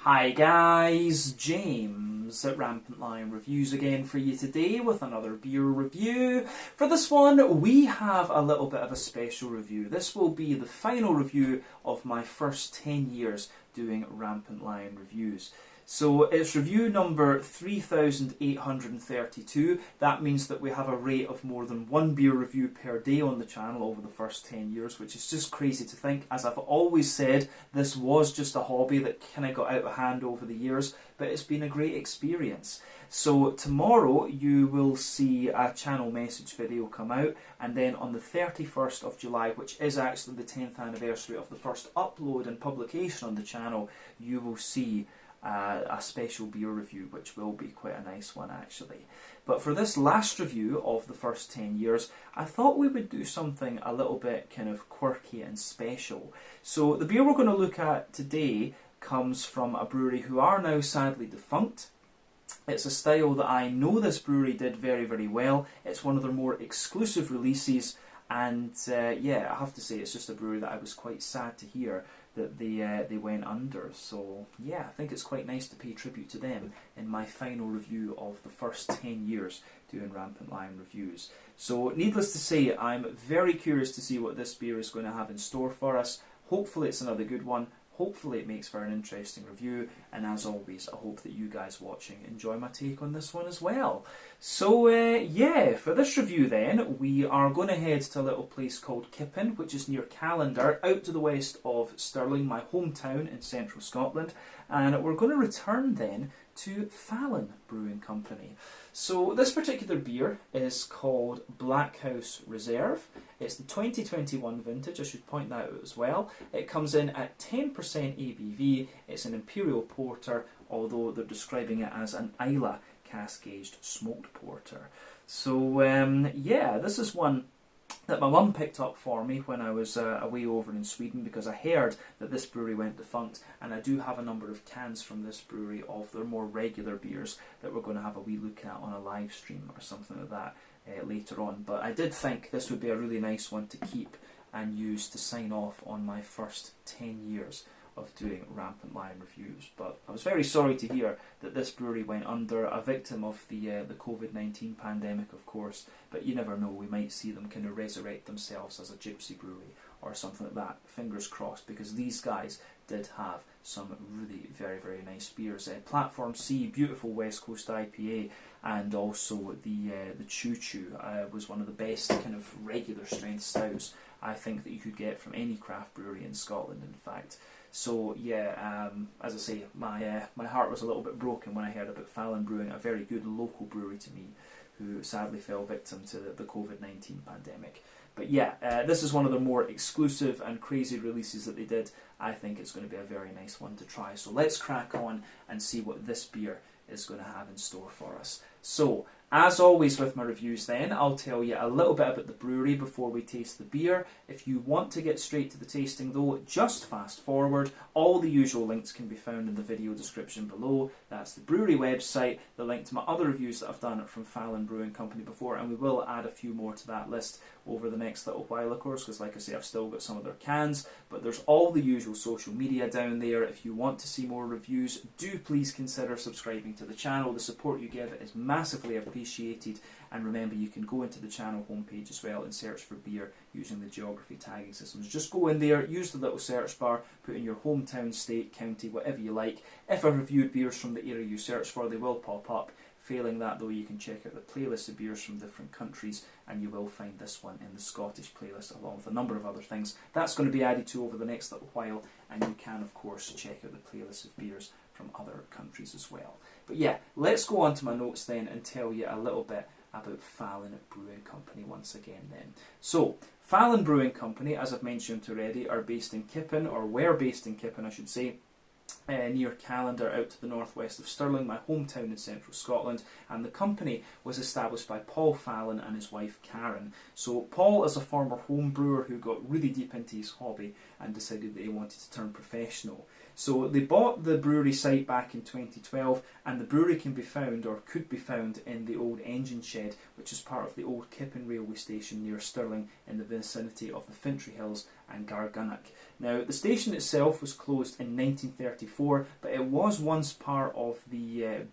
Hi guys, James at Rampant Lion Reviews again for you today with another beer review. For this one we have a little bit of a special review. This will be the final review of my first 10 years doing Rampant Lion Reviews. So it's review number 3832. That means that we have a rate of more than one beer review per day on the channel over the first 10 years, which is just crazy to think. As I've always said, this was just a hobby that kind of got out of hand over the years, but it's been a great experience. So tomorrow you will see a channel message video come out, and then on the 31st of July, which is actually the 10th anniversary of the first upload and publication on the channel, you will see a special beer review, which will be quite a nice one actually. But for this last review of the first 10 years, I thought we would do something a little bit kind of quirky and special. So the beer we're going to look at today comes from a brewery who are now sadly defunct. It's a style that I know this brewery did very, very well. It's one of their more exclusive releases, and yeah, I have to say it's just a brewery that I was quite sad to hear that they went under. So yeah, I think it's quite nice to pay tribute to them in my final review of the first 10 years doing Rampant Lion Reviews. So needless to say, I'm very curious to see what this beer is going to have in store for us. Hopefully it's another good one. Hopefully it makes for an interesting review, and as always I hope that you guys watching enjoy my take on this one as well. So yeah, for this review then we are going to head to a little place called Kippen, which is near Callander, out to the west of Stirling, my hometown in central Scotland, and we're going to return then to Fallen Brewing Company. So this particular beer is called Blackhouse Reserve. It's the 2021 vintage, I should point that out as well. It comes in at 10% ABV. It's an Imperial Porter, although they're describing it as an Islay cask-aged smoked porter. So yeah, this is one that my mum picked up for me when I was away over in Sweden, because I heard that this brewery went defunct, and I do have a number of cans from this brewery of their more regular beers that we're going to have a wee look at on a live stream or something like that later on. But I did think this would be a really nice one to keep and use to sign off on my first 10 years of doing Rampant Lion Reviews. But I was very sorry to hear that this brewery went under, a victim of the COVID-19 pandemic, of course, but you never know, we might see them kind of resurrect themselves as a gypsy brewery or something like that. Fingers crossed, because these guys did have some really very, very nice beers. Platform C, beautiful West Coast IPA, and also the Choo Choo was one of the best kind of regular strength stouts I think that you could get from any craft brewery in Scotland, in fact. So yeah, as I say, my heart was a little bit broken when I heard about Fallen Brewing, a very good local brewery to me, who sadly fell victim to the COVID-19 pandemic. But yeah, this is one of the more exclusive and crazy releases that they did. I think it's going to be a very nice one to try. So let's crack on and see what this beer is going to have in store for us. So, as always with my reviews then, I'll tell you a little bit about the brewery before we taste the beer. If you want to get straight to the tasting though, just fast forward. All the usual links can be found in the video description below. That's the brewery website, the link to my other reviews that I've done from Fallen Brewing Company before, and we will add a few more to that list over the next little while, of course, because like I say, I've still got some of their cans, but there's all the usual social media down there. If you want to see more reviews, do please consider subscribing to the channel. The support you give is massively appreciated, and remember, you can go into the channel homepage as well and search for beer using the geography tagging systems. Just go in there, use the little search bar, put in your hometown, state, county, whatever you like. If I've reviewed beers from the area you search for, they will pop up. Failing that though, you can check out the playlist of beers from different countries, and you will find this one in the Scottish playlist along with a number of other things. That's going to be added to over the next little while, and you can of course check out the playlist of beers from other countries as well. But yeah, let's go on to my notes then and tell you a little bit about Fallen Brewing Company once again then. So, Fallen Brewing Company, as I've mentioned already, are based in Kippen, or were based in Kippen I should say, near Callander, out to the northwest of Stirling, my hometown in central Scotland, and the company was established by Paul Fallen and his wife Karen. So Paul is a former home brewer who got really deep into his hobby and decided that he wanted to turn professional. So they bought the brewery site back in 2012, and the brewery can be found, or could be found, in the old engine shed, which is part of the old Kippen railway station near Stirling in the vicinity of the Fintry Hills and Gargunnock. Now, the station itself was closed in 1934, but it was once part of the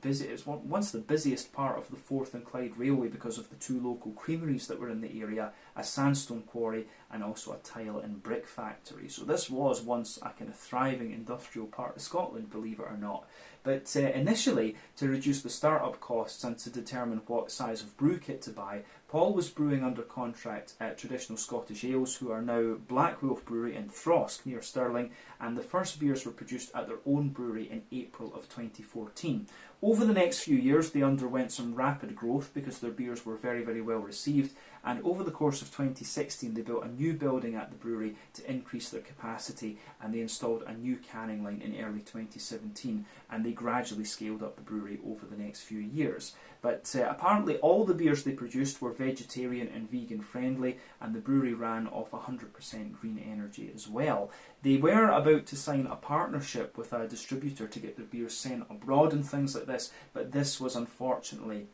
once the busiest part of the Forth and Clyde Railway because of the two local creameries that were in the area, a sandstone quarry and also a tile and brick factory. So this was once a kind of thriving industrial part of Scotland, believe it or not. But initially, to reduce the start-up costs and to determine what size of brew kit to buy, Paul was brewing under contract at Traditional Scottish Ales, who are now Black Wolf Brewery in Throsk near Stirling, and the first beers were produced at their own brewery in April of 2014. Over the next few years, they underwent some rapid growth because their beers were very, very well received, and over the course of 2016 they built a new building at the brewery to increase their capacity, and they installed a new canning line in early 2017, and they gradually scaled up the brewery over the next few years. But apparently all the beers they produced were vegetarian and vegan friendly, and the brewery ran off 100% green energy as well. They were about to sign a partnership with a distributor to get their beers sent abroad and things like this, but this was unfortunately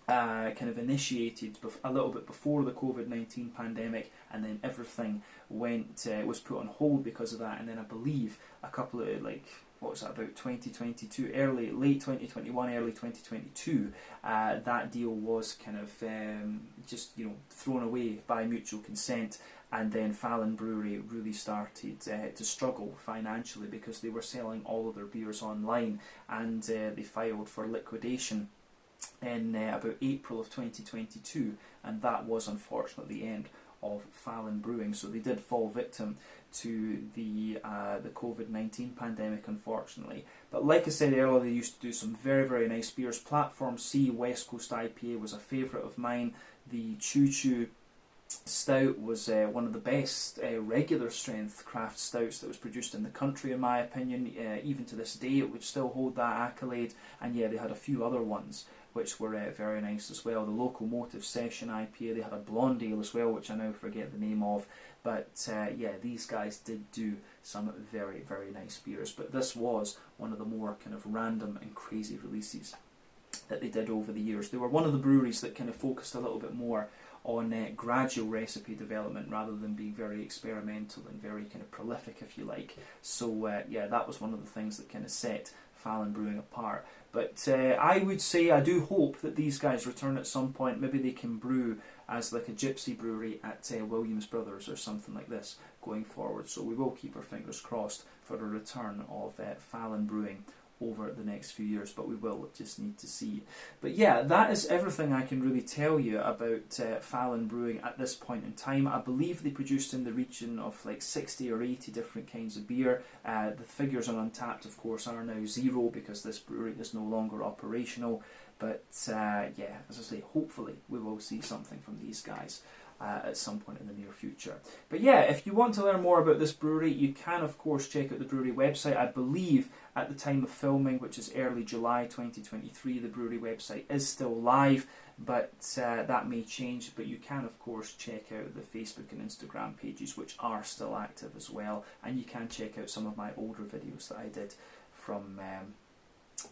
kind of initiated a little bit before the COVID-19 pandemic, and then everything was put on hold because of that. And then I believe a couple of what was that, about 2022, late 2021, early 2022, that deal was kind of just thrown away by mutual consent. And then Fallen Brewery really started to struggle financially because they were selling all of their beers online, and they filed for liquidation in about April of 2022, and that was unfortunately the end of Fallen Brewing. So they did fall victim to the COVID-19 pandemic, unfortunately. But like I said earlier, they used to do some very, very nice beers. Platform C West Coast IPA was a favourite of mine. The Choo Choo Stout was one of the best regular strength craft stouts that was produced in the country, in my opinion. Even to this day it would still hold that accolade. And yeah, they had a few other ones which were very nice as well. The Locomotive Session IPA, they had a blonde ale as well, which I now forget the name of. But yeah, these guys did do some very, very nice beers. But this was one of the more kind of random and crazy releases that they did over the years. They were one of the breweries that kind of focused a little bit more on gradual recipe development rather than being very experimental and very kind of prolific, if you like. So yeah, that was one of the things that kind of set Fallen Brewing apart. But I would say, I do hope that these guys return at some point. Maybe they can brew as like a gypsy brewery at Williams Brothers or something like this going forward. So we will keep our fingers crossed for a return of Fallen Brewing over the next few years, but we will just need to see. But yeah, that is everything I can really tell you about Fallen Brewing at this point in time. I believe they produced in the region of like 60 or 80 different kinds of beer. The figures on Untappd, of course, are now 0 because this brewery is no longer operational. But yeah, as I say, hopefully we will see something from these guys at some point in the near future. But yeah, if you want to learn more about this brewery, you can of course check out the brewery website. I believe at the time of filming, which is early July 2023, the brewery website is still live, but that may change. But you can of course check out the Facebook and Instagram pages, which are still active as well, and you can check out some of my older videos that I did from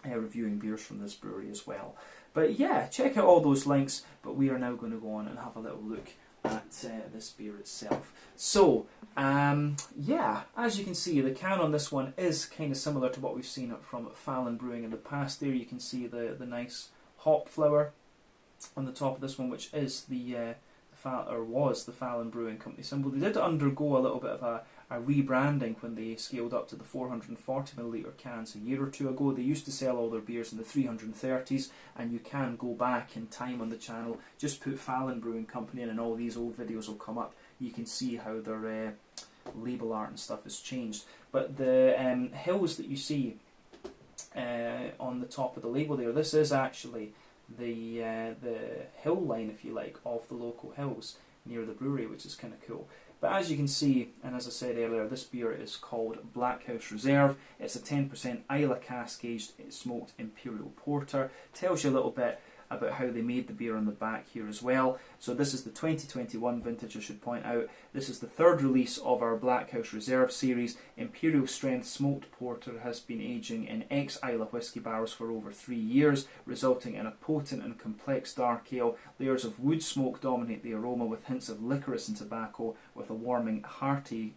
reviewing beers from this brewery as well. But yeah, check out all those links, but we are now going to go on and have a little look at this beer itself. So yeah, as you can see, the can on this one is kind of similar to what we've seen from Fallen Brewing in the past. There you can see the nice hop flower on the top of this one, which is was the Fallen Brewing Company symbol. They did undergo a little bit of a rebranding when they scaled up to the 440ml cans a year or two ago. They used to sell all their beers in the 330s, and you can go back in time on the channel, just put Fallen Brewing Company in and all these old videos will come up. You can see how their label art and stuff has changed. But the hills that you see on the top of the label there, this is actually the hill line, if you like, of the local hills near the brewery, which is kind of cool. But as you can see, and as I said earlier, this beer is called Blackhouse Reserve. It's a 10% Islay cask aged smoked Imperial Porter. Tells you a little bit about how they made the beer on the back here as well. So this is the 2021 vintage, I should point out. This is the third release of our Blackhouse Reserve series. Imperial Strength Smoked Porter has been aging in ex-Islay whisky barrels for over 3 years, resulting in a potent and complex dark ale. Layers of wood smoke dominate the aroma, with hints of licorice and tobacco, with a warming, hearty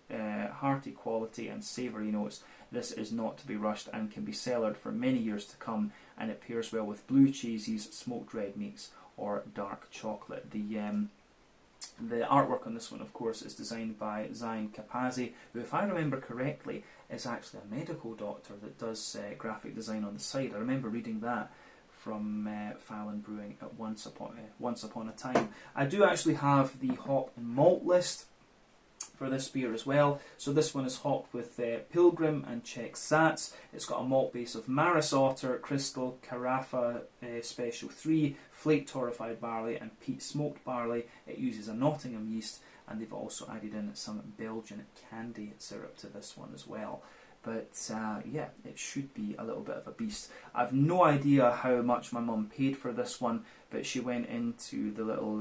quality and savoury notes. This is not to be rushed and can be cellared for many years to come, and it pairs well with blue cheeses, smoked red meats, or dark chocolate. The artwork on this one, of course, is designed by Zion Kapazi, who, if I remember correctly, is actually a medical doctor that does graphic design on the side. I remember reading that from Fallen Brewing at Once Upon a Time. I do actually have the hop and malt list for this beer as well. So this one is hopped with Pilgrim and Czech Sats. It's got a malt base of Maris Otter, Crystal, Carafa Special 3, flake torrefied barley and peat smoked barley. It uses a Nottingham yeast, and they've also added in some Belgian candy syrup to this one as well. But yeah, it should be a little bit of a beast. I've no idea how much my mum paid for this one, but she went into the little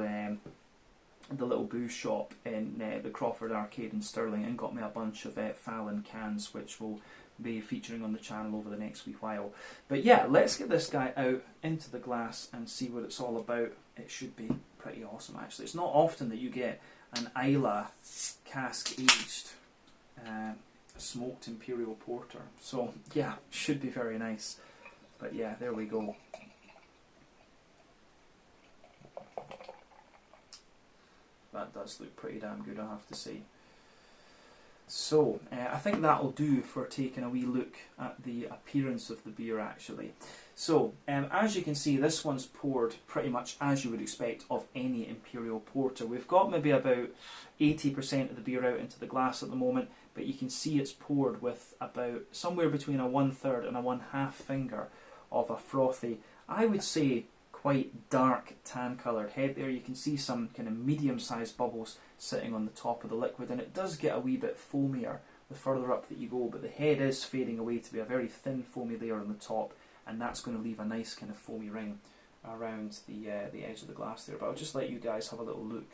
booze shop in the Crawford Arcade in Stirling and got me a bunch of Fallen cans, which will be featuring on the channel over the next wee while. But yeah, let's get this guy out into the glass and see what it's all about. It should be pretty awesome, actually. It's not often that you get an Islay cask aged smoked Imperial Porter, so yeah, should be very nice. But yeah, there we go. That does look pretty damn good, I have to say. So, I think that'll do for taking a wee look at the appearance of the beer, actually. So, as you can see, this one's poured pretty much as you would expect of any Imperial Porter. We've got maybe about 80% of the beer out into the glass at the moment, but you can see it's poured with about somewhere between a 1/3 and a 1/2 finger of a frothy, I would say, quite dark tan coloured head there. You can see some kind of medium sized bubbles sitting on the top of the liquid, and it does get a wee bit foamier the further up that you go, but the head is fading away to be a very thin foamy layer on the top, and that's going to leave a nice kind of foamy ring around the edge of the glass there. But I'll just let you guys have a little look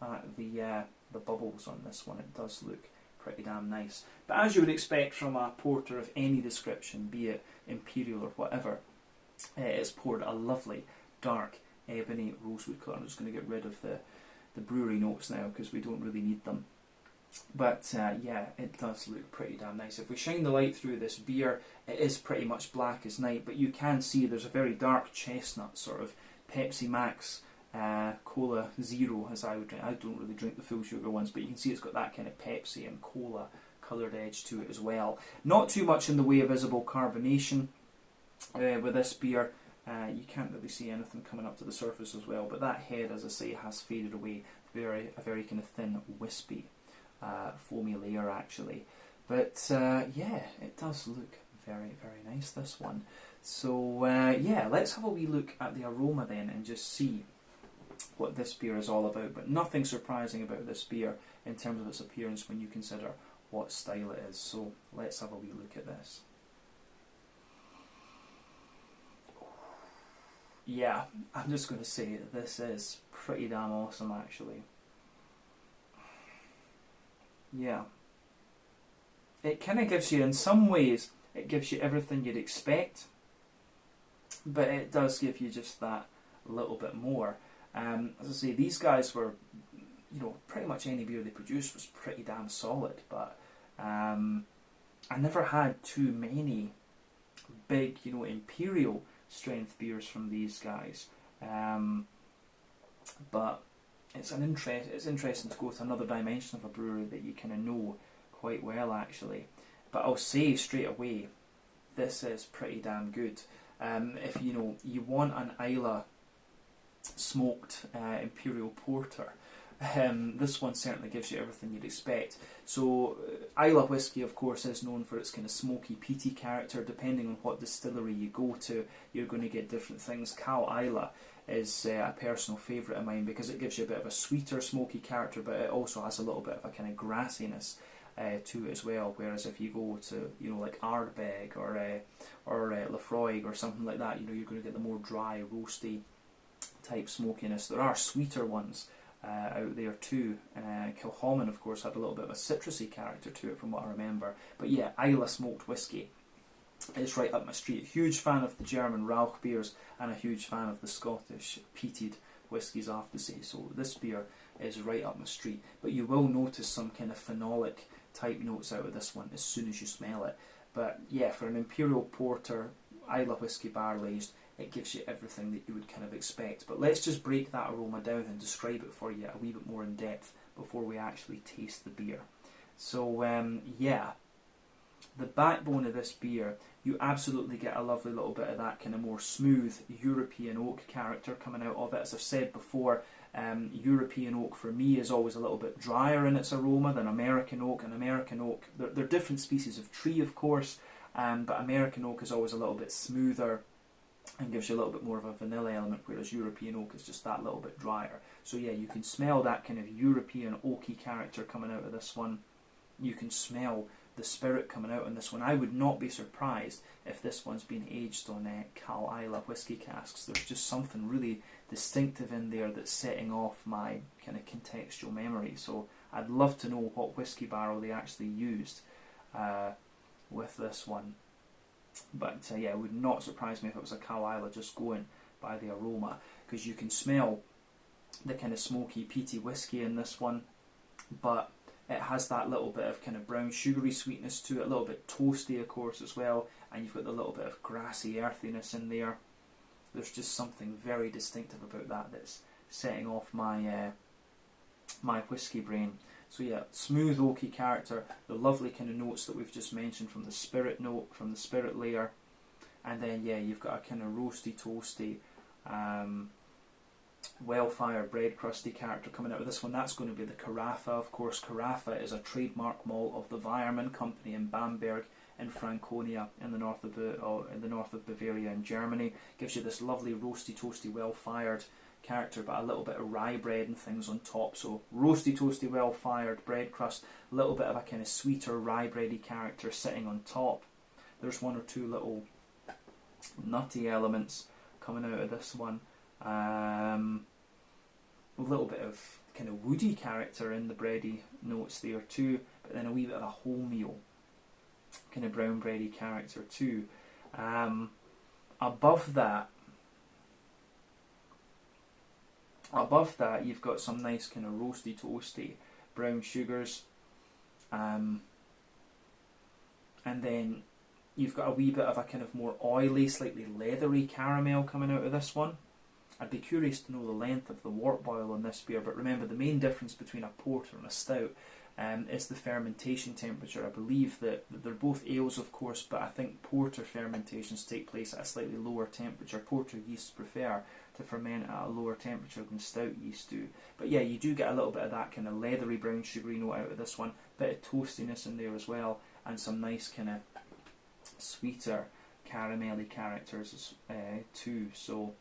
at the bubbles on this one. It does look pretty damn nice. But as you would expect from a porter of any description, be it Imperial or whatever, it's poured a lovely dark ebony rosewood colour. I'm just going to get rid of the brewery notes now because we don't really need them. But yeah, it does look pretty damn nice. If we shine the light through this beer, it is pretty much black as night, but you can see there's a very dark chestnut sort of Pepsi Max Cola Zero, as I would drink. I don't really drink the full sugar ones, but you can see it's got that kind of Pepsi and Cola coloured edge to it as well. Not too much in the way of visible carbonation with this beer. You can't really see anything coming up to the surface as well, but that head, as I say, has faded away. A very kind of thin, wispy, foamy layer actually. But yeah, it does look very, very nice, this one. So yeah, let's have a wee look at the aroma then and just see what this beer is all about. But nothing surprising about this beer in terms of its appearance when you consider what style it is. So let's have a wee look at this. Yeah, I'm just going to say this is pretty damn awesome, actually. Yeah. It kind of gives you, in some ways, it gives you everything you'd expect, but it does give you just that little bit more. As I say, these guys were, you know, pretty much any beer they produced was pretty damn solid, but I never had too many big, you know, Imperial strength beers from these guys, but it's interesting to go to another dimension of a brewery that you kind of know quite well, actually. But I'll say straight away, this is pretty damn good. If you know you want an Islay smoked Imperial Porter, this one certainly gives you everything you'd expect. So Islay whiskey, of course, is known for its kind of smoky, peaty character. Depending on what distillery you go to, you're going to get different things. Cal Islay is a personal favourite of mine because it gives you a bit of a sweeter, smoky character, but it also has a little bit of a kind of grassiness to it as well. Whereas if you go to, you know, like Ardbeg or Laphroaig or something like that, you know, you're going to get the more dry, roasty type smokiness. There are sweeter ones out there too. Kilchoman, of course, had a little bit of a citrusy character to it from what I remember. But yeah, Islay smoked whisky is right up my street. Huge fan of the German Rauch beers and a huge fan of the Scottish peated whiskies, I have to say. So this beer is right up my street. But you will notice some kind of phenolic type notes out of this one as soon as you smell it. But yeah, for an Imperial Porter, Islay whiskey barrel aged, it gives you everything that you would kind of expect. But let's just break that aroma down and describe it for you a wee bit more in depth before we actually taste the beer. So yeah, the backbone of this beer, you absolutely get a lovely little bit of that kind of more smooth European oak character coming out of it. As I've said before, European oak for me is always a little bit drier in its aroma than American oak. And American oak, they're different species of tree, of course, but American oak is always a little bit smoother and gives you a little bit more of a vanilla element, whereas European oak is just that little bit drier. So yeah, you can smell that kind of European oaky character coming out of this one. You can smell the spirit coming out on this one. I would not be surprised if this one's been aged on Cal Islay whiskey casks. There's just something really distinctive in there that's setting off my kind of contextual memory. So I'd love to know what whiskey barrel they actually used with this one. But yeah, it would not surprise me if it was a Cal Islay, just going by the aroma, because you can smell the kind of smoky, peaty whiskey in this one, but it has that little bit of kind of brown sugary sweetness to it, a little bit toasty of course as well, and you've got the little bit of grassy earthiness in there. There's just something very distinctive about that that's setting off my my whiskey brain. So yeah, smooth oaky character, the lovely kind of notes that we've just mentioned from the spirit note, from the spirit layer, and then yeah, you've got a kind of roasty, toasty, well-fired bread crusty character coming out of this one. That's going to be the Carafa, of course. Carafa is a trademark malt of the Weyermann Company in Bamberg in Franconia in the north of Bavaria in Germany. Gives you this lovely roasty, toasty, well-fired character, but a little bit of rye bread and things on top. So roasty, toasty, well-fired bread crust, a little bit of a kind of sweeter rye bready character sitting on top. There's one or two little nutty elements coming out of this one. A little bit of kind of woody character in the bready notes there too, but then a wee bit of a wholemeal kind of brown bready character too. Above that you've got some nice kind of roasty, toasty brown sugars, and then you've got a wee bit of a kind of more oily, slightly leathery caramel coming out of this one. I'd be curious to know the length of the wort boil on this beer, but remember the main difference between a porter and a stout is the fermentation temperature. I believe that they're both ales, of course, but I think porter fermentations take place at a slightly lower temperature. Porter yeasts prefer to ferment at a lower temperature than stout yeast do. But yeah, you do get a little bit of that kind of leathery brown sugary note out of this one, bit of toastiness in there as well, and some nice kind of sweeter caramelly characters too. So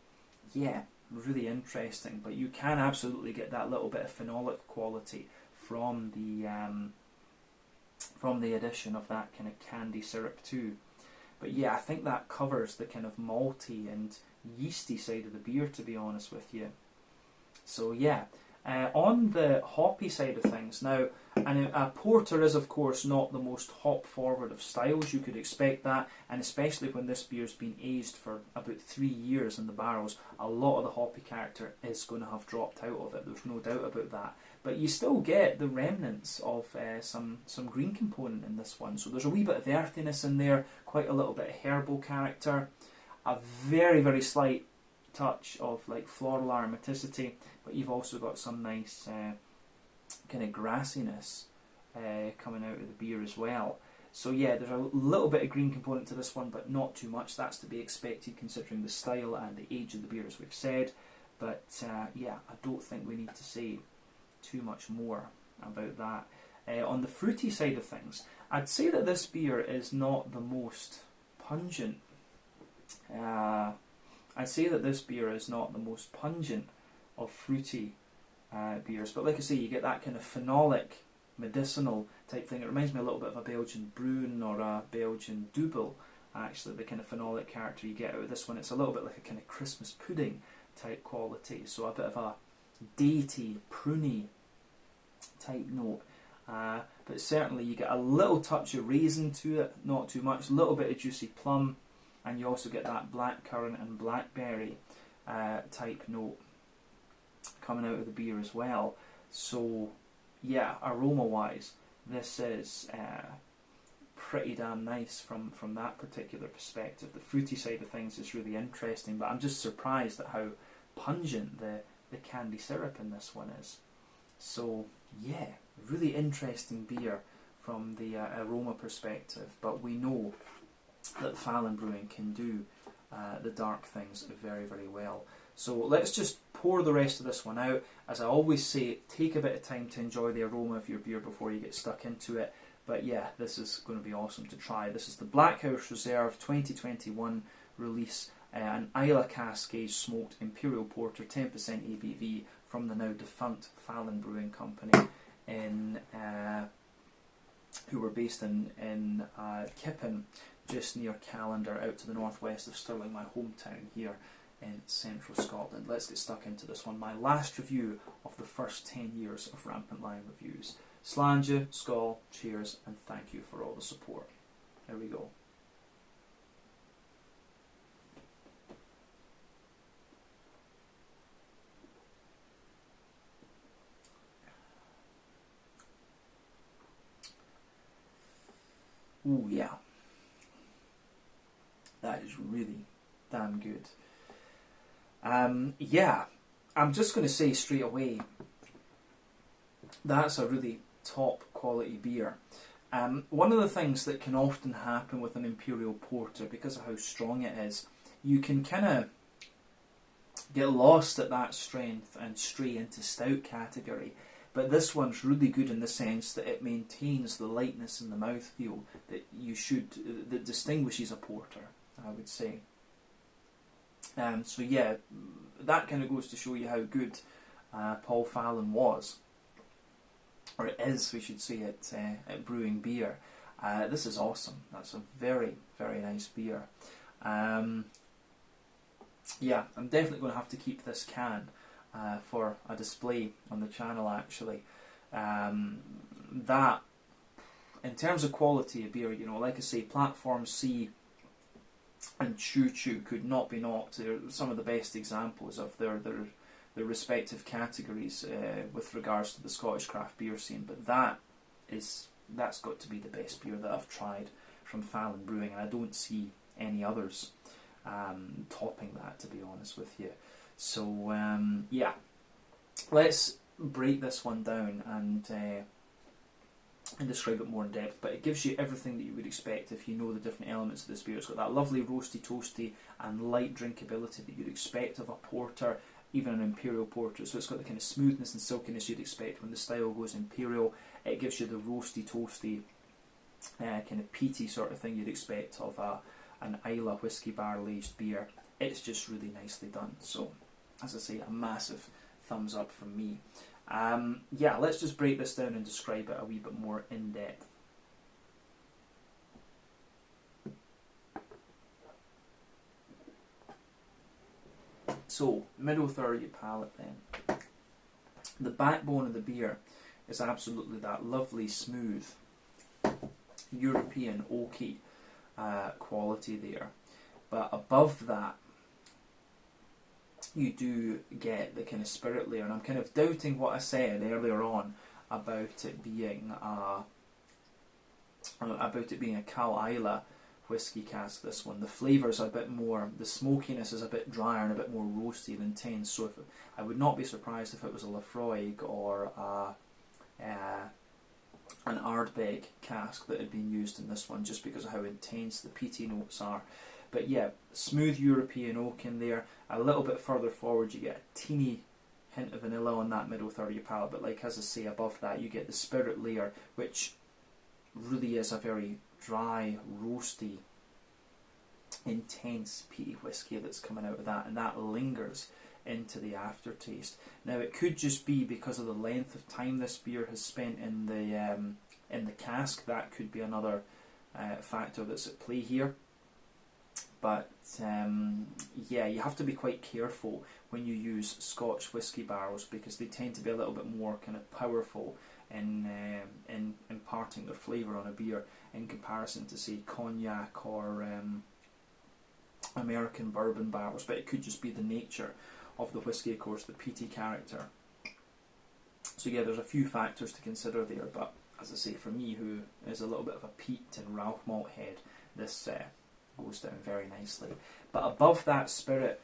yeah, really interesting, but you can absolutely get that little bit of phenolic quality from the addition of that kind of candy syrup too. But yeah, I think that covers the kind of malty and yeasty side of the beer, to be honest with you. So yeah, on the hoppy side of things now, and a porter is of course not the most hop forward of styles. You could expect that, and especially when this beer's been aged for about 3 years in the barrels, a lot of the hoppy character is going to have dropped out of it. There's no doubt about that. But you still get the remnants of some green component in this one. So there's a wee bit of earthiness in there, quite a little bit of herbal character, a very, very slight touch of like floral aromaticity, but you've also got some nice kind of grassiness coming out of the beer as well. So yeah, there's a little bit of green component to this one, but not too much. That's to be expected considering the style and the age of the beer, as we've said. But yeah, I don't think we need to say too much more about that. On the fruity side of things, I'd say that this beer is not the most pungent. I'd say that this beer is not the most pungent of fruity beers, but like I say, you get that kind of phenolic medicinal type thing. It reminds me a little bit of a Belgian Bruin or a Belgian Double, actually, the kind of phenolic character you get out of this one. It's a little bit like a kind of Christmas pudding type quality, so a bit of a datey, pruny type note. But certainly you get a little touch of raisin to it, not too much, a little bit of juicy plum, and you also get that blackcurrant and blackberry type note coming out of the beer as well. So yeah, aroma wise, this is pretty damn nice from that particular perspective. The fruity side of things is really interesting, but I'm just surprised at how pungent the candy syrup in this one is. So yeah, really interesting beer from the aroma perspective, but we know that Fallen Brewing can do the dark things very, very well. So let's just pour the rest of this one out. As I always say, take a bit of time to enjoy the aroma of your beer before you get stuck into it. But yeah, this is going to be awesome to try. This is the Blackhouse Reserve 2021 release, an Islay Cascade smoked Imperial Porter, 10% ABV, from the now defunct Fallen Brewing Company, who were based in Kippen, just near Callander, out to the northwest of Stirling, my hometown here in central Scotland. Let's get stuck into this one. My last review of the first 10 years of Rampant Lion Reviews. Slàinte, skål, cheers, and thank you for all the support. Here we go. Ooh, yeah. That is really damn good. Yeah, I'm just going to say straight away, that's a really top quality beer. One of the things that can often happen with an Imperial Porter, because of how strong it is, you can kind of get lost at that strength and stray into stout category. But this one's really good in the sense that it maintains the lightness in the mouthfeel that distinguishes a porter, I would say. So yeah, that kind of goes to show you how good Paul Fallon was, or it is, we should say, at brewing beer. This is awesome. That's a very, very nice beer. Yeah, I'm definitely going to have to keep this can for a display on the channel, actually. That, in terms of quality of beer, you know, like I say, Platform C and Choo Choo could not be knocked. They're some of the best examples of their respective categories with regards to the Scottish craft beer scene. But that's got to be the best beer that I've tried from Fallen Brewing, and I don't see any others topping that, to be honest with you. So yeah, let's break this one down and describe it more in depth. But it gives you everything that you would expect if you know the different elements of this beer. It's got that lovely roasty, toasty and light drinkability that you'd expect of a porter, even an Imperial Porter. So it's got the kind of smoothness and silkiness you'd expect when the style goes Imperial. It gives you the roasty, toasty, kind of peaty sort of thing you'd expect of an Islay whiskey barrel aged beer. It's just really nicely done. So, as I say, a massive thumbs up from me. Yeah, let's just break this down and describe it a wee bit more in depth. So, middle third of your palate then. The backbone of the beer is absolutely that lovely, smooth, European oaky quality there. But above that, you do get the kind of spirit layer, and I'm kind of doubting what I said earlier on about it being a Cal Islay whiskey cask. This one, the flavours are a bit more, the smokiness is a bit drier and a bit more roasty and intense. So I would not be surprised if it was a Lafroig or an Ardbeg cask that had been used in this one, just because of how intense the peaty notes are. But yeah, smooth European oak in there. A little bit further forward you get a teeny hint of vanilla on that middle third of your palate, but like as I say, above that you get the spirit layer, which really is a very dry, roasty, intense peaty whiskey that's coming out of that, and that lingers into the aftertaste. Now it could just be because of the length of time this beer has spent in the cask. That could be another factor that's at play here. But yeah, you have to be quite careful when you use Scotch whisky barrels, because they tend to be a little bit more kind of powerful in imparting their flavour on a beer in comparison to, say, cognac or American bourbon barrels. But it could just be the nature of the whisky, of course, the peaty character. So yeah, there's a few factors to consider there, but as I say, for me, who is a little bit of a peat and Ralph malt head, this goes down very nicely. But above that spirit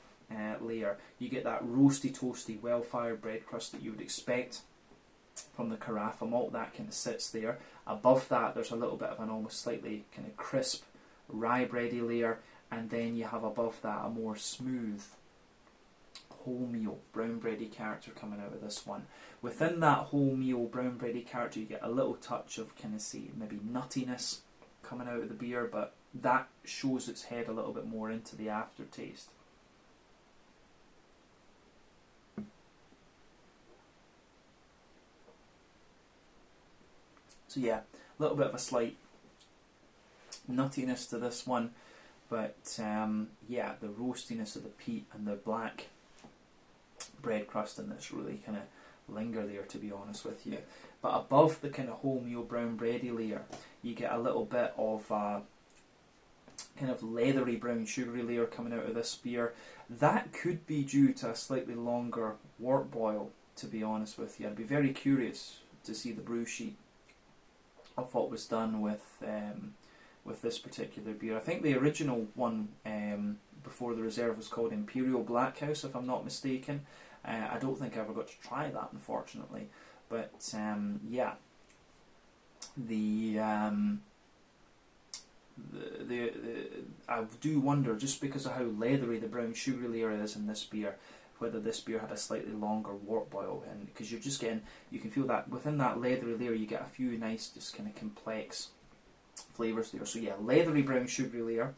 layer, you get that roasty, toasty, well-fired bread crust that you would expect from the Carafa malt. That kind of sits there. Above that, there's a little bit of an almost slightly kind of crisp rye bready layer, and then you have above that a more smooth wholemeal brown bready character coming out of this one. Within that wholemeal brown bready character, you get a little touch of kind of, say, maybe nuttiness coming out of the beer, but that shows its head a little bit more into the aftertaste. So yeah, a little bit of a slight nuttiness to this one, but yeah, the roastiness of the peat and the black bread crust in this really kind of linger there, to be honest with you. But above the kind of wholemeal brown bready layer, you get a little bit of kind of leathery brown sugary layer coming out of this beer. That could be due to a slightly longer wort boil, to be honest with you. I'd be very curious to see the brew sheet of what was done with this particular beer. I think the original one before the reserve was called Imperial Blackhouse, if I'm not mistaken. I don't think I ever got to try that, unfortunately. But yeah, I do wonder, just because of how leathery the brown sugary layer is in this beer, whether this beer had a slightly longer wort boil, and because you're just getting, you can feel that within that leathery layer you get a few nice, just kind of complex flavours there. So yeah, leathery brown sugary layer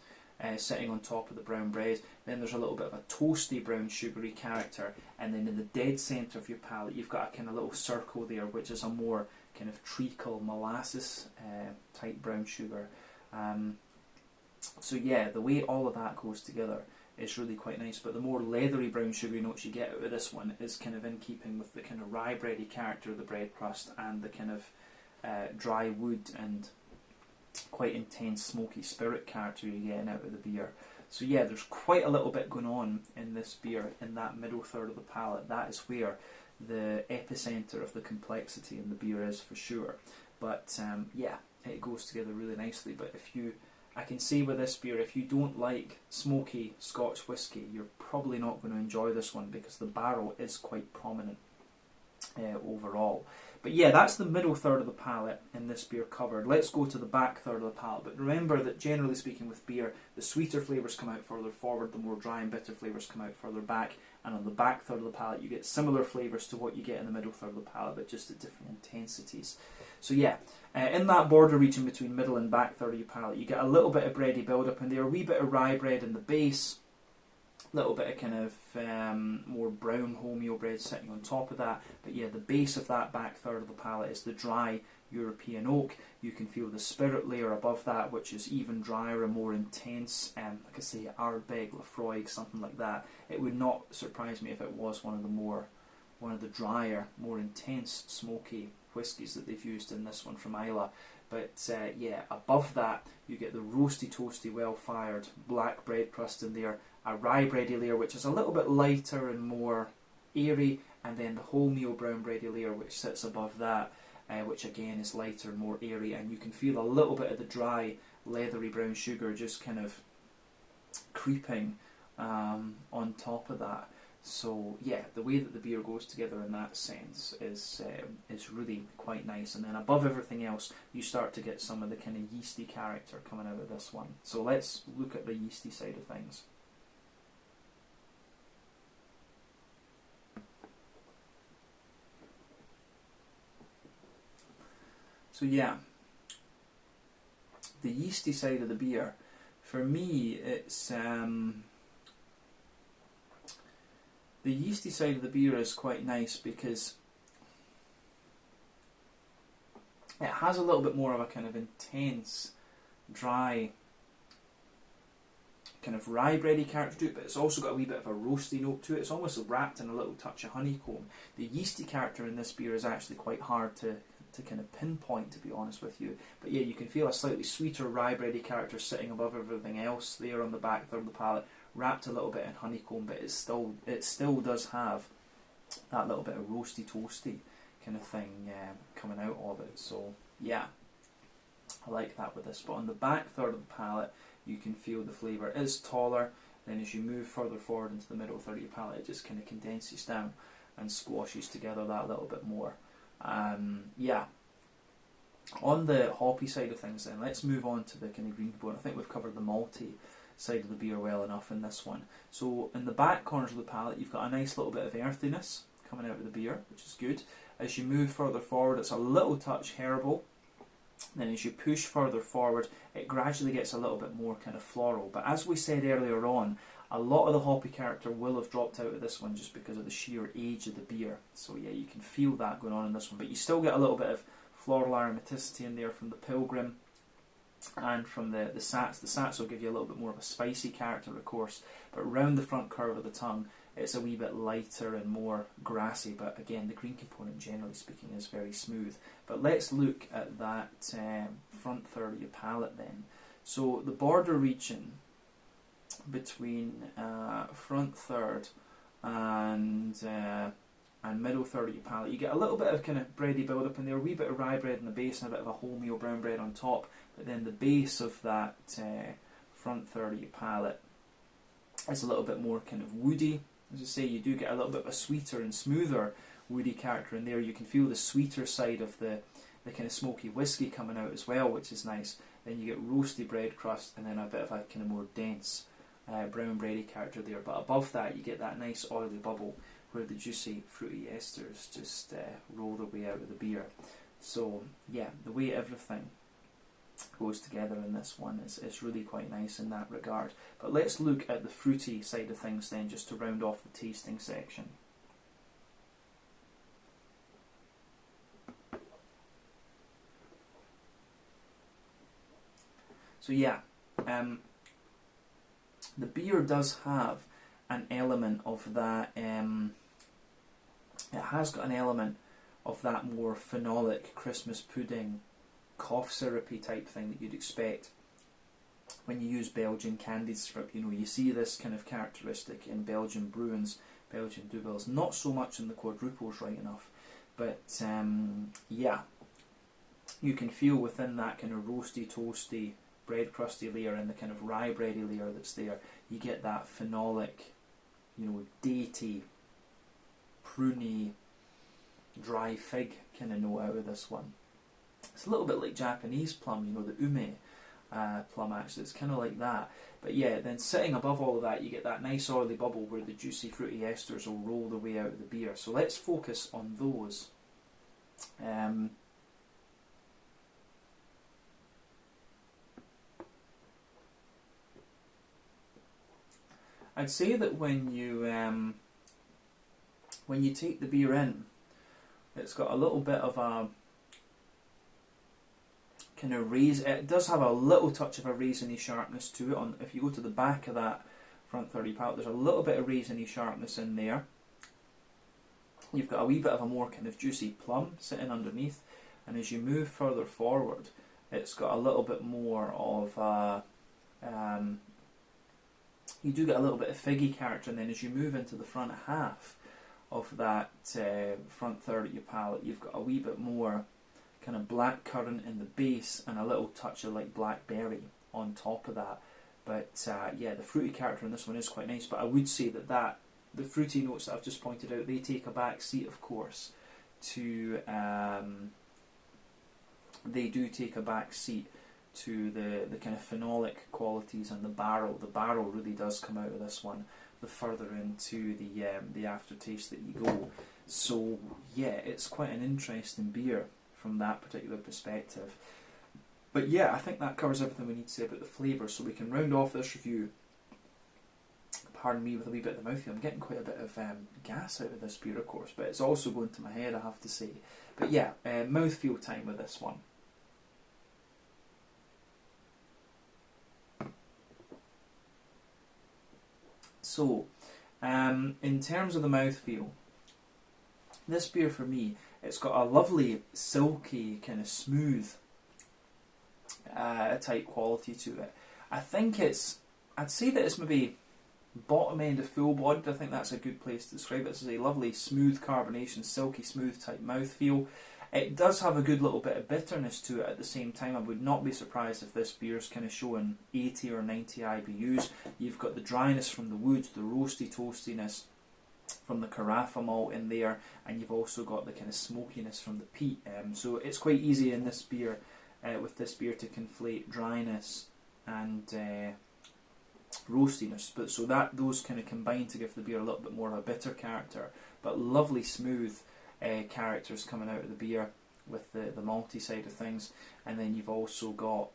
sitting on top of the brown bread. Then there's a little bit of a toasty brown sugary character, and then in the dead centre of your palate you've got a kind of little circle there, which is a more kind of treacle molasses type brown sugar. So yeah, the way all of that goes together is really quite nice. But the more leathery brown sugary notes you get out of this one is kind of in keeping with the kind of rye bready character of the bread crust and the kind of dry wood and quite intense smoky spirit character you're getting out of the beer. So yeah, there's quite a little bit going on in this beer in that middle third of the palate. That is where the epicenter of the complexity in the beer is, for sure. But yeah, it goes together really nicely. But I can say with this beer, if you don't like smoky Scotch whisky, you're probably not going to enjoy this one, because the barrel is quite prominent overall. But yeah, that's the middle third of the palate in this beer covered. Let's go to the back third of the palate. But remember that generally speaking with beer, the sweeter flavours come out further forward, the more dry and bitter flavours come out further back. And on the back third of the palate, you get similar flavours to what you get in the middle third of the palate, but just at different intensities. So yeah, in that border region between middle and back third of your palate, you get a little bit of bready build-up in there, a wee bit of rye bread in the base, a little bit of kind of more brown wholemeal bread sitting on top of that. But yeah, the base of that back third of the palate is the dry European oak. You can feel the spirit layer above that, which is even drier and more intense. Like I say, Ardbeg, Lafroig, something like that. It would not surprise me if it was one of the drier, more intense, smoky whiskies that they've used in this one from Islay. But yeah, above that you get the roasty, toasty, well-fired black bread crust in there, a rye bready layer which is a little bit lighter and more airy, and then the wholemeal brown bready layer which sits above that, which again is lighter and more airy, and you can feel a little bit of the dry, leathery brown sugar just kind of creeping on top of that. So yeah, the way that the beer goes together in that sense is really quite nice. And then above everything else, you start to get some of the kind of yeasty character coming out of this one. So let's look at the yeasty side of things. So yeah, the yeasty side of the beer, for me, it's The yeasty side of the beer is quite nice because it has a little bit more of a kind of intense, dry, kind of rye bready character to it, but it's also got a wee bit of a roasty note to it. It's almost wrapped in a little touch of honeycomb. The yeasty character in this beer is actually quite hard to kind of pinpoint, to be honest with you. But yeah, you can feel a slightly sweeter rye bready character sitting above everything else there on the back third of the palate, wrapped a little bit in honeycomb, but it still does have that little bit of roasty toasty kind of thing coming out of it. So yeah, I like that with this. But on the back third of the palate, you can feel the flavour is taller. Then as you move further forward into the middle third of your palate, it just kind of condenses down and squashes together that little bit more. Yeah. On the hoppy side of things then, let's move on to the kind of green component. I think we've covered the malty side of the beer well enough in this one. So in the back corners of the palate, you've got a nice little bit of earthiness coming out of the beer, which is good. As you move further forward, it's a little touch herbal. Then as you push further forward, it gradually gets a little bit more kind of floral. But as we said earlier on, a lot of the hoppy character will have dropped out of this one just because of the sheer age of the beer. So yeah, you can feel that going on in this one. But you still get a little bit of floral aromaticity in there from the Pilgrim and from the Sats. The Sats will give you a little bit more of a spicy character, of course. But round the front curve of the tongue, it's a wee bit lighter and more grassy. But again, the green component, generally speaking, is very smooth. But let's look at that front third of your palate then. So the border region between front third and middle third of your palate, you get a little bit of kind of bready build up in there, a wee bit of rye bread in the base and a bit of a wholemeal brown bread on top. But then the base of that front third of your palate is a little bit more kind of woody. As I say, you do get a little bit of a sweeter and smoother woody character in there. You can feel the sweeter side of the kind of smoky whiskey coming out as well, which is nice. Then you get roasty bread crust and then a bit of a kind of more dense brown bready character there. But above that, you get that nice oily bubble where the juicy fruity esters just roll their way out of the beer. So yeah, the way everything goes together in this one is really quite nice in that regard. But let's look at the fruity side of things then, just to round off the tasting section. So yeah, the beer does have an element of that, it has got an element of that more phenolic Christmas pudding, cough syrupy type thing that you'd expect when you use Belgian candied syrup. You know, you see this kind of characteristic in Belgian Bruins, Belgian Dubbels, not so much in the quadruples, right enough, but yeah, you can feel within that kind of roasty, toasty, bread crusty layer and the kind of rye bready layer that's there, you get that phenolic, you know, datey, pruny, dry fig kind of note out of this one. It's a little bit like Japanese plum, you know, the ume plum actually, it's kind of like that. But yeah, then sitting above all of that, you get that nice oily bubble where the juicy fruity esters will roll their way out of the beer. So let's focus on those. I'd say that when you take the beer in, it's got a little bit of a kind of it does have a little touch of a raisiny sharpness to it. If you go to the back of that front 30 palate, there's a little bit of raisiny sharpness in there. You've got a wee bit of a more kind of juicy plum sitting underneath, and as you move further forward, it's got a little bit more of a you do get a little bit of figgy character, and then as you move into the front half of that front third of your palate, you've got a wee bit more kind of black currant in the base and a little touch of like blackberry on top of that. But yeah, the fruity character in this one is quite nice, but I would say that the fruity notes that I've just pointed out, they take a back seat, of course, to they do take a back seat to the kind of phenolic qualities and the barrel. The barrel really does come out of this one the further into the aftertaste that you go. So yeah, it's quite an interesting beer from that particular perspective. But yeah, I think that covers everything we need to say about the flavour, so we can round off this review pardon me with a wee bit of the mouthfeel. I'm getting quite a bit of gas out of this beer, of course, but it's also going to my head, I have to say. But yeah, mouthfeel time with this one. So, in terms of the mouthfeel, this beer for me, it's got a lovely, silky, kind of smooth type quality to it. I think I'd say that it's maybe bottom end of full bodied. I think that's a good place to describe it. It's a lovely, smooth carbonation, silky smooth type mouthfeel. It does have a good little bit of bitterness to it at the same time. I would not be surprised if this beer's kind of showing 80 or 90 IBUs. You've got the dryness from the wood, the roasty toastiness from the carafa malt in there, and you've also got the kind of smokiness from the peat. So it's quite easy in this beer, with this beer, to conflate dryness and roastiness. But so that those kind of combine to give the beer a little bit more of a bitter character, but lovely smooth characters coming out of the beer with the malty side of things. And then you've also got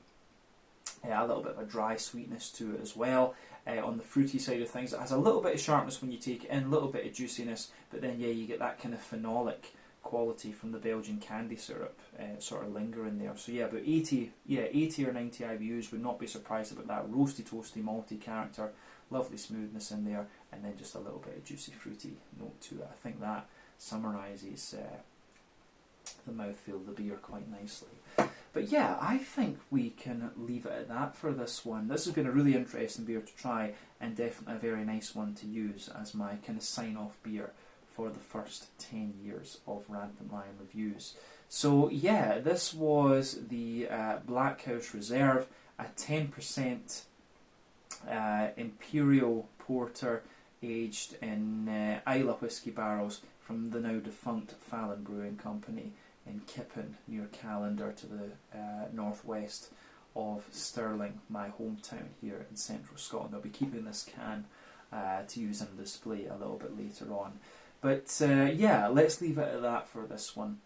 a little bit of a dry sweetness to it as well. On the fruity side of things, it has a little bit of sharpness when you take it in, a little bit of juiciness, but then yeah, you get that kind of phenolic quality from the Belgian candy syrup sort of linger in there. So yeah, about 80 or 90 IBUs, would not be surprised about that roasty, toasty, malty character, lovely smoothness in there, and then just a little bit of juicy, fruity note to it. I think that summarises the mouthfeel of the beer quite nicely. But yeah, I think we can leave it at that for this one. This has been a really interesting beer to try, and definitely a very nice one to use as my kind of sign-off beer for the first 10 years of Rampant Lion Reviews. So yeah, this was the Blackhouse Reserve, a 10% Imperial Porter aged in Islay whiskey barrels from the now defunct Fallen Brewing Company in Kippen, near Callander, to the northwest of Stirling, my hometown here in central Scotland. I'll be keeping this can to use on display a little bit later on. But yeah, let's leave it at that for this one.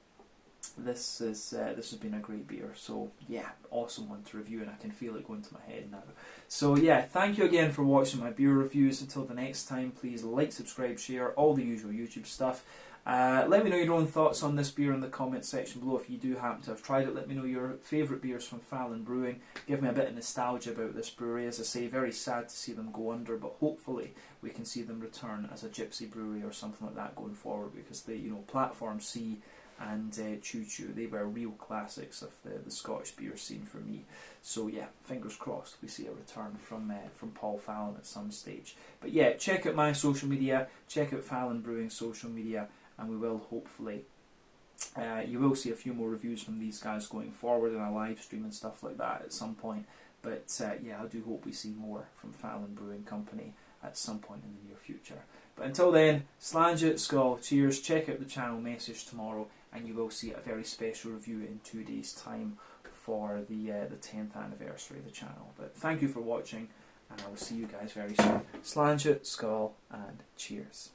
This has been a great beer, so yeah, awesome one to review, and I can feel it going to my head now. So yeah, thank you again for watching my beer reviews. Until the next time, please like, subscribe, share, all the usual YouTube stuff. Let me know your own thoughts on this beer in the comments section below. If you do happen to have tried it, let me know your favourite beers from Fallen Brewing. Give me a bit of nostalgia about this brewery. As I say, very sad to see them go under, but hopefully we can see them return as a gypsy brewery or something like that going forward, because they, Platform C and Choo Choo, they were real classics of the Scottish beer scene for me. So yeah, fingers crossed we see a return from Paul Fallon at some stage. But yeah, check out my social media, check out Fallen Brewing social media, and we will hopefully, you will see a few more reviews from these guys going forward in a live stream and stuff like that at some point. But yeah, I do hope we see more from Fallen Brewing Company at some point in the near future. But until then, Slange it, Skull, cheers, check out the channel message tomorrow, and you will see a very special review in 2 days' time for the 10th anniversary of the channel. But thank you for watching, and I will see you guys very soon. Slange it, Skull, and cheers.